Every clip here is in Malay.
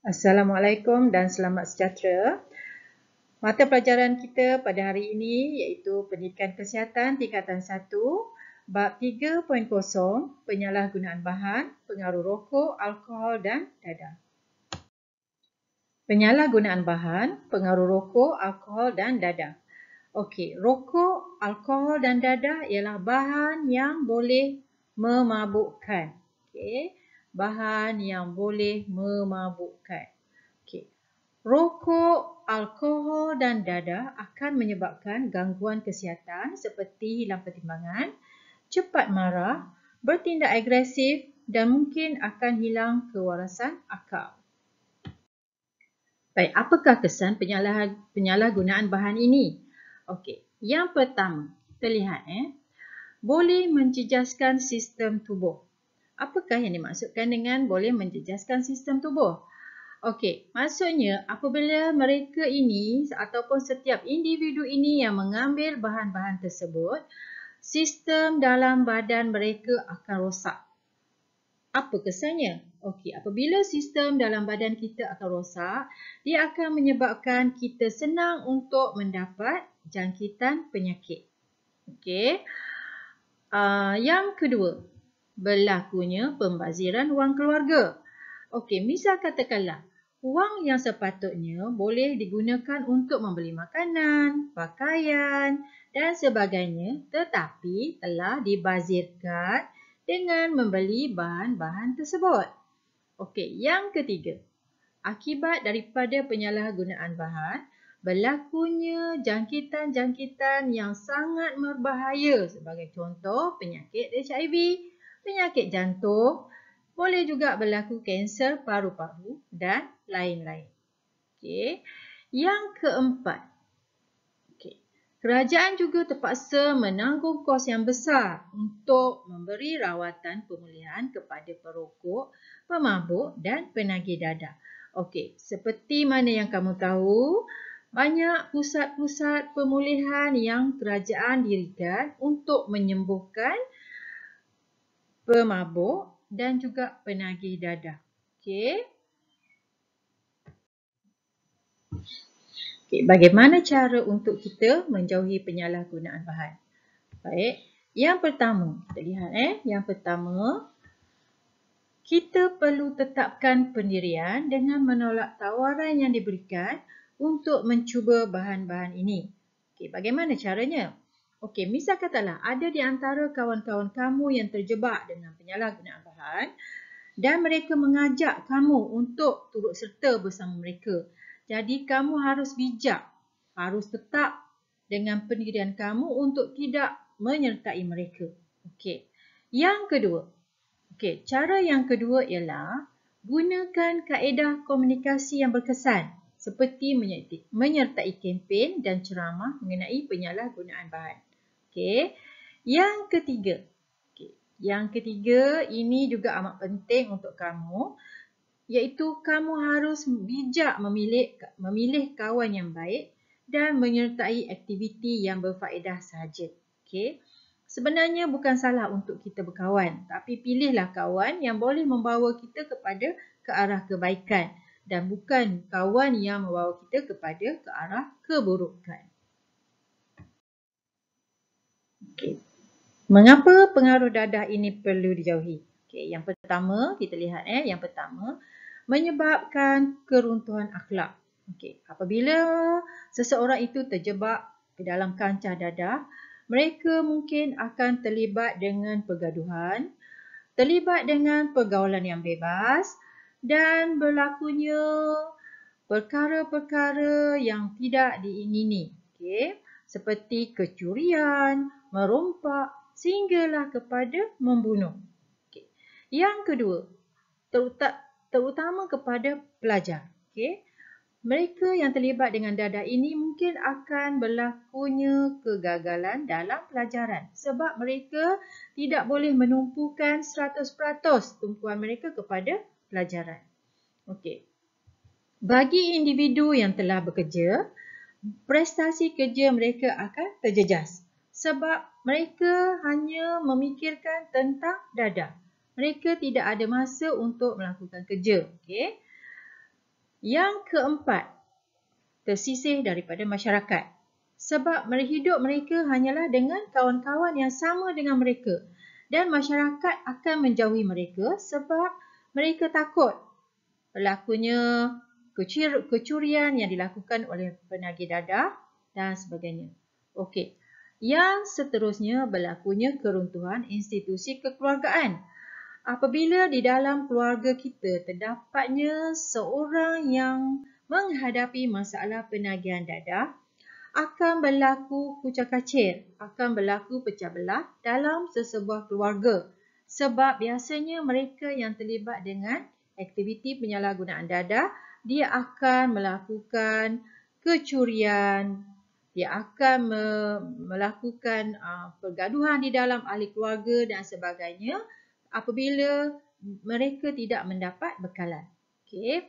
Assalamualaikum dan selamat sejahtera. Mata pelajaran kita pada hari ini iaitu Pendidikan Kesihatan Tingkatan 1, Bab 3.0, Penyalahgunaan bahan, pengaruh rokok, alkohol dan dadah. Penyalahgunaan bahan, pengaruh rokok, alkohol dan dadah. Okey, rokok, alkohol dan dadah ialah bahan yang boleh memabukkan. Okey, bahan yang boleh memabukkan. Okey. Rokok, alkohol dan dadah akan menyebabkan gangguan kesihatan seperti hilang pertimbangan, cepat marah, bertindak agresif dan mungkin akan hilang kewarasan akal. Baik, apakah kesan penyalahgunaan bahan ini? Okey, yang pertama, kita lihat boleh menjejaskan sistem tubuh. Apakah yang dimaksudkan dengan boleh menjejaskan sistem tubuh? Okey, maksudnya apabila mereka ini ataupun setiap individu ini yang mengambil bahan-bahan tersebut, sistem dalam badan mereka akan rosak. Apa kesannya? Okey, apabila sistem dalam badan kita akan rosak, dia akan menyebabkan kita senang untuk mendapat jangkitan penyakit. Okey. Yang kedua, berlakunya pembaziran wang keluarga. Okey, misal katakanlah wang yang sepatutnya boleh digunakan untuk membeli makanan, pakaian dan sebagainya tetapi telah dibazirkan dengan membeli bahan-bahan tersebut. Okey, yang ketiga, akibat daripada penyalahgunaan bahan, berlakunya jangkitan-jangkitan yang sangat berbahaya sebagai contoh penyakit HIV, penyakit jantung, boleh juga berlaku kanser paru-paru dan lain-lain. Okey. Yang keempat, kerajaan juga terpaksa menanggung kos yang besar untuk memberi rawatan pemulihan kepada perokok, pemabuk dan penagih dadah. Okey, seperti mana yang kamu tahu, banyak pusat-pusat pemulihan yang kerajaan dirikan untuk menyembuhkan pemabuk dan juga penagih dadah. Okey. Okay, bagaimana cara untuk kita menjauhi penyalahgunaan bahan? Baik, yang pertama, kita lihat yang pertama, kita perlu tetapkan pendirian dengan menolak tawaran yang diberikan untuk mencuba bahan-bahan ini. Okey, bagaimana caranya? Okey, misal katalah ada di antara kawan-kawan kamu yang terjebak dengan penyalahgunaan bahan dan mereka mengajak kamu untuk turut serta bersama mereka. Jadi kamu harus bijak, harus tetap dengan pendirian kamu untuk tidak menyertai mereka. Okey. Yang kedua, cara yang kedua ialah gunakan kaedah komunikasi yang berkesan seperti menyertai kempen dan ceramah mengenai penyalahgunaan bahan. Okey. Yang ketiga, ini juga amat penting untuk kamu, iaitu kamu harus bijak memilih kawan yang baik dan menyertai aktiviti yang berfaedah sahaja. Okey. Sebenarnya bukan salah untuk kita berkawan, tapi pilihlah kawan yang boleh membawa kita kepada ke arah kebaikan dan bukan kawan yang membawa kita kepada ke arah keburukan. Okey. Mengapa pengaruh dadah ini perlu dijauhi? Okey, yang pertama, kita lihat yang pertama, menyebabkan keruntuhan akhlak. Okey, apabila seseorang itu terjebak ke dalam kancah dadah, mereka mungkin akan terlibat dengan pergaduhan, terlibat dengan pergaulan yang bebas dan berlakunya perkara-perkara yang tidak diingini. Okey, seperti kecurian, merompak sehinggalah kepada membunuh. Okey. Yang kedua, terutama kepada pelajar. Okey. Mereka yang terlibat dengan dadah ini mungkin akan berlakunya kegagalan dalam pelajaran sebab mereka tidak boleh menumpukan 100% tumpuan mereka kepada pelajaran. Okey. Bagi individu yang telah bekerja, prestasi kerja mereka akan terjejas sebab mereka hanya memikirkan tentang dadah. Mereka tidak ada masa untuk melakukan kerja. Okey. Yang keempat, tersisih daripada masyarakat. Sebab hidup mereka hanyalah dengan kawan-kawan yang sama dengan mereka. Dan masyarakat akan menjauhi mereka sebab mereka takut berlakunya kecurian yang dilakukan oleh penagih dadah dan sebagainya. Okey. Yang seterusnya berlakunya keruntuhan institusi kekeluargaan. Apabila di dalam keluarga kita terdapatnya seorang yang menghadapi masalah penagihan dadah, akan berlaku kucak-kacir, akan berlaku pecah belah dalam sesebuah keluarga. Sebab biasanya mereka yang terlibat dengan aktiviti penyalahgunaan dadah, dia akan melakukan kecurian, dia akan melakukan pergaduhan di dalam ahli keluarga dan sebagainya apabila mereka tidak mendapat bekalan. Okey.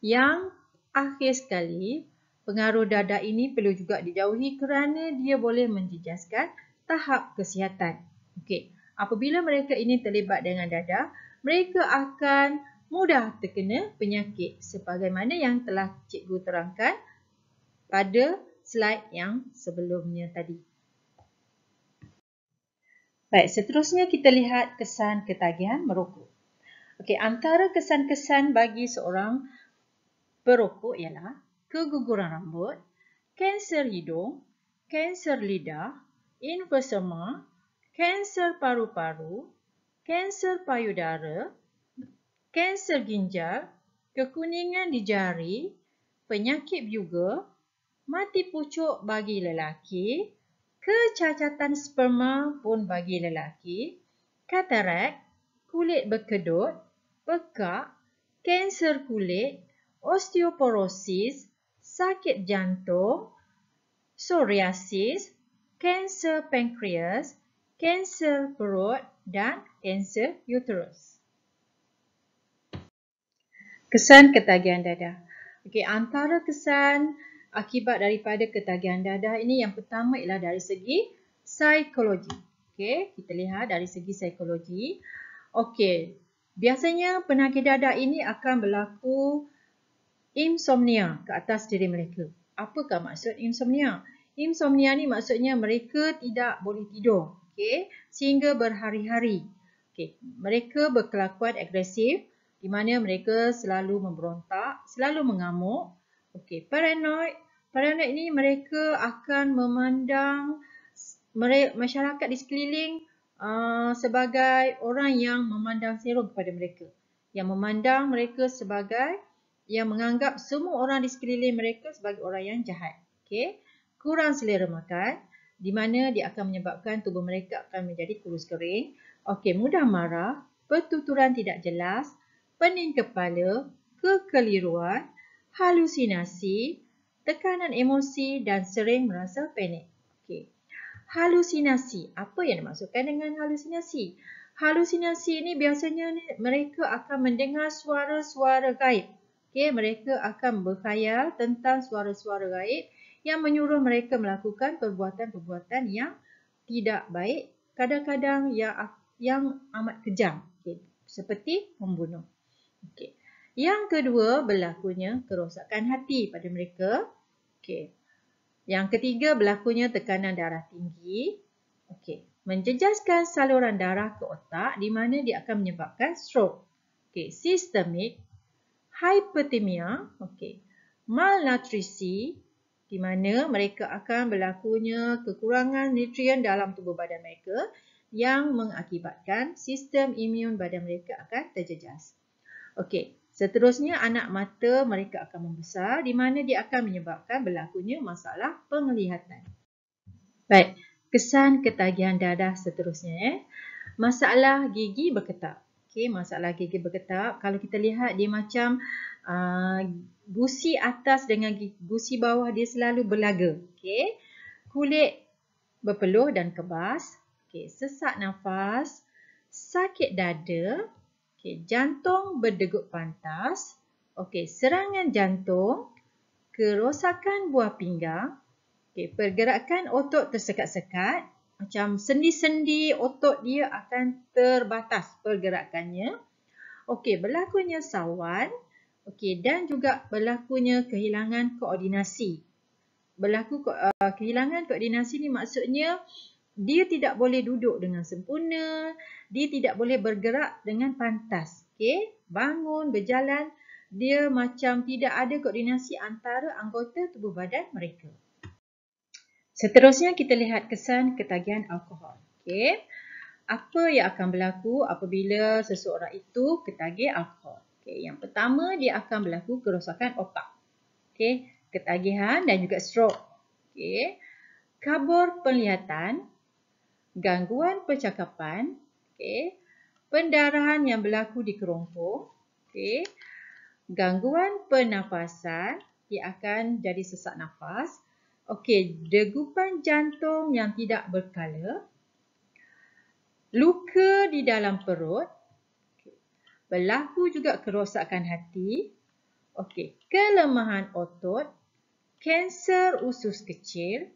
Yang akhir sekali, pengaruh dadah ini perlu juga dijauhi kerana dia boleh menjejaskan tahap kesihatan. Okey. Apabila mereka ini terlibat dengan dadah, mereka akan mudah terkena penyakit sebagaimana yang telah cikgu terangkan pada slide yang sebelumnya tadi. Baik, seterusnya kita lihat kesan ketagihan merokok. Okey, antara kesan-kesan bagi seorang perokok ialah keguguran rambut, kanser hidung, kanser lidah, emfisema, kanser paru-paru, kanser payudara, kanser ginjal, kekuningan di jari, penyakit biuga, mati pucuk bagi lelaki, kecacatan sperma pun bagi lelaki, katarak, kulit berkedut, pekak, kanser kulit, osteoporosis, sakit jantung, psoriasis, kanser pankreas, kanser perut dan kanser uterus. Kesan ketagihan dadah. Okey, antara kesan akibat daripada ketagihan dadah ini yang pertama ialah dari segi psikologi. Okey, kita lihat dari segi psikologi. Okey, biasanya penagih dadah ini akan berlaku insomnia ke atas diri mereka. Apakah maksud insomnia? Insomnia ni maksudnya mereka tidak boleh tidur, okey, sehingga berhari-hari. Okey, mereka berkelakuan agresif di mana mereka selalu memberontak, selalu mengamuk. Okey, paranoid. Paranoid ni mereka akan memandang masyarakat di sekeliling sebagai orang yang memandang serong kepada mereka. Yang memandang mereka sebagai, yang menganggap semua orang di sekeliling mereka sebagai orang yang jahat. Okey, kurang selera makan di mana dia akan menyebabkan tubuh mereka akan menjadi kurus kering. Okey, mudah marah, pertuturan tidak jelas, pening kepala, kekeliruan, halusinasi, tekanan emosi dan sering merasa panik. Okey. Halusinasi. Apa yang dimaksudkan dengan halusinasi? Halusinasi ini biasanya mereka akan mendengar suara-suara gaib. Okey, mereka akan berkhayal tentang suara-suara gaib yang menyuruh mereka melakukan perbuatan-perbuatan yang tidak baik, kadang-kadang yang amat kejam, okey, seperti membunuh. Okey. Yang kedua, berlakunya kerosakan hati pada mereka. Okey. Yang ketiga, berlakunya tekanan darah tinggi. Okey. Menjejaskan saluran darah ke otak di mana dia akan menyebabkan stroke. Okey. Sistemik, hyperthemia, okey, malnutrisi di mana mereka akan berlakunya kekurangan nutrien dalam tubuh badan mereka yang mengakibatkan sistem imun badan mereka akan terjejas. Okey, seterusnya anak mata mereka akan membesar di mana dia akan menyebabkan berlakunya masalah penglihatan. Baik, kesan ketagihan dadah seterusnya. Masalah gigi berketap. Okey, masalah gigi berketap. Kalau kita lihat dia macam gusi atas dengan gusi bawah dia selalu berlaga. Okey, kulit berpeluh dan kebas. Okey, sesak nafas, sakit dada. Okey, jantung berdegup pantas. Okey, serangan jantung, kerosakan buah pinggang. Okey, pergerakan otot tersekat-sekat. Macam sendi-sendi otot dia akan terbatas pergerakannya. Okey, berlakunya sawan. Okey, dan juga berlakunya kehilangan koordinasi. Kehilangan koordinasi ni maksudnya dia tidak boleh duduk dengan sempurna, dia tidak boleh bergerak dengan pantas. Okey, bangun, berjalan, dia macam tidak ada koordinasi antara anggota tubuh badan mereka. Seterusnya kita lihat kesan ketagihan alkohol. Okey. Apa yang akan berlaku apabila seseorang itu ketagih alkohol? Okay, yang pertama, dia akan berlaku kerosakan otak. Okay, ketagihan dan juga stroke. Okay, kabur penglihatan, gangguan percakapan, okay, pendarahan yang berlaku di kerongkong, okay, gangguan pernafasan, dia akan jadi sesak nafas. Okay, degupan jantung yang tidak berkala, luka di dalam perut, berlaku juga kerosakan hati, kelemahan otot, kanser usus kecil,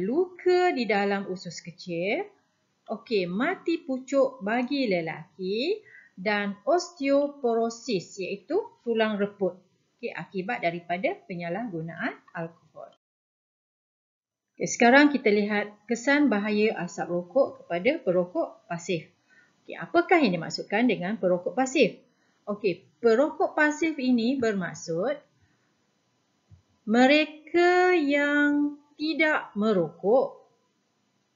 luka di dalam usus kecil, mati pucuk bagi lelaki dan osteoporosis iaitu tulang reput akibat daripada penyalahgunaan alkohol. Sekarang kita lihat kesan bahaya asap rokok kepada perokok pasif. Apakah yang dimaksudkan dengan perokok pasif? Perokok pasif ini bermaksud mereka yang tidak merokok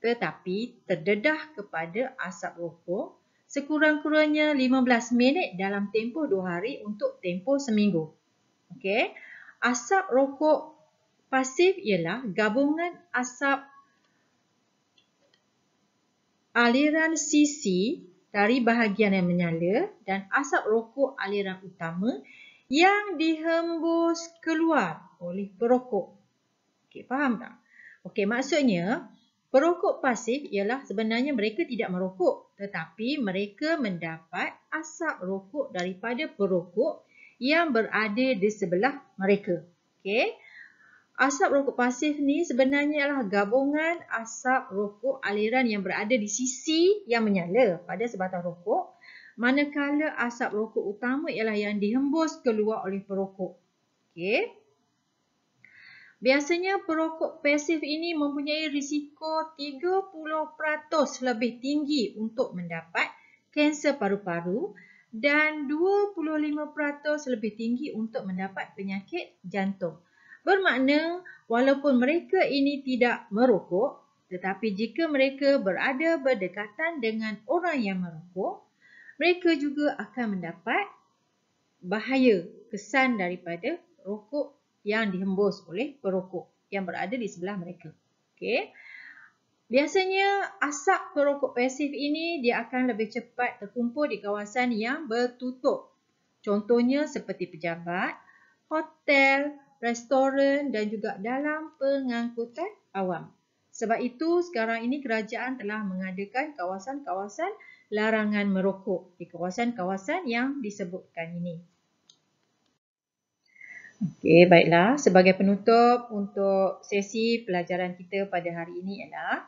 tetapi terdedah kepada asap rokok sekurang-kurangnya 15 minit dalam tempoh 2 hari untuk tempoh seminggu. Asap rokok pasif ialah gabungan asap aliran sisi dari bahagian yang menyala dan asap rokok aliran utama yang dihembus keluar oleh perokok. Faham tak? Maksudnya perokok pasif ialah sebenarnya mereka tidak merokok tetapi mereka mendapat asap rokok daripada perokok yang berada di sebelah mereka. Asap rokok pasif ni sebenarnya adalah gabungan asap rokok aliran yang berada di sisi yang menyala pada sebatang rokok, manakala asap rokok utama ialah yang dihembus keluar oleh perokok. Biasanya perokok pasif ini mempunyai risiko 30% lebih tinggi untuk mendapat kanser paru-paru dan 25% lebih tinggi untuk mendapat penyakit jantung. Bermakna walaupun mereka ini tidak merokok, tetapi jika mereka berada berdekatan dengan orang yang merokok, mereka juga akan mendapat bahaya kesan daripada rokok yang dihembus oleh perokok yang berada di sebelah mereka. Biasanya asap perokok pasif ini dia akan lebih cepat terkumpul di kawasan yang bertutup. Contohnya seperti pejabat, hotel, restoran dan juga dalam pengangkutan awam. Sebab itu sekarang ini kerajaan telah mengadakan kawasan-kawasan larangan merokok di kawasan-kawasan yang disebutkan ini. Baiklah. Sebagai penutup untuk sesi pelajaran kita pada hari ini ialah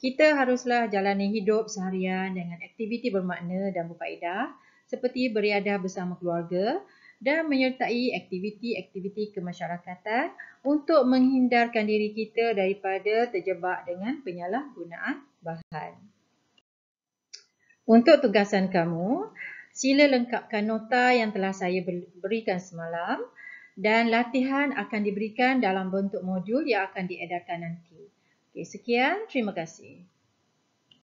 kita haruslah jalani hidup seharian dengan aktiviti bermakna dan berfaedah seperti beriadah bersama keluarga dan menyertai aktiviti-aktiviti kemasyarakatan untuk menghindarkan diri kita daripada terjebak dengan penyalahgunaan bahan. Untuk tugasan kamu, sila lengkapkan nota yang telah saya berikan semalam dan latihan akan diberikan dalam bentuk modul yang akan diedarkan nanti. Sekian, terima kasih.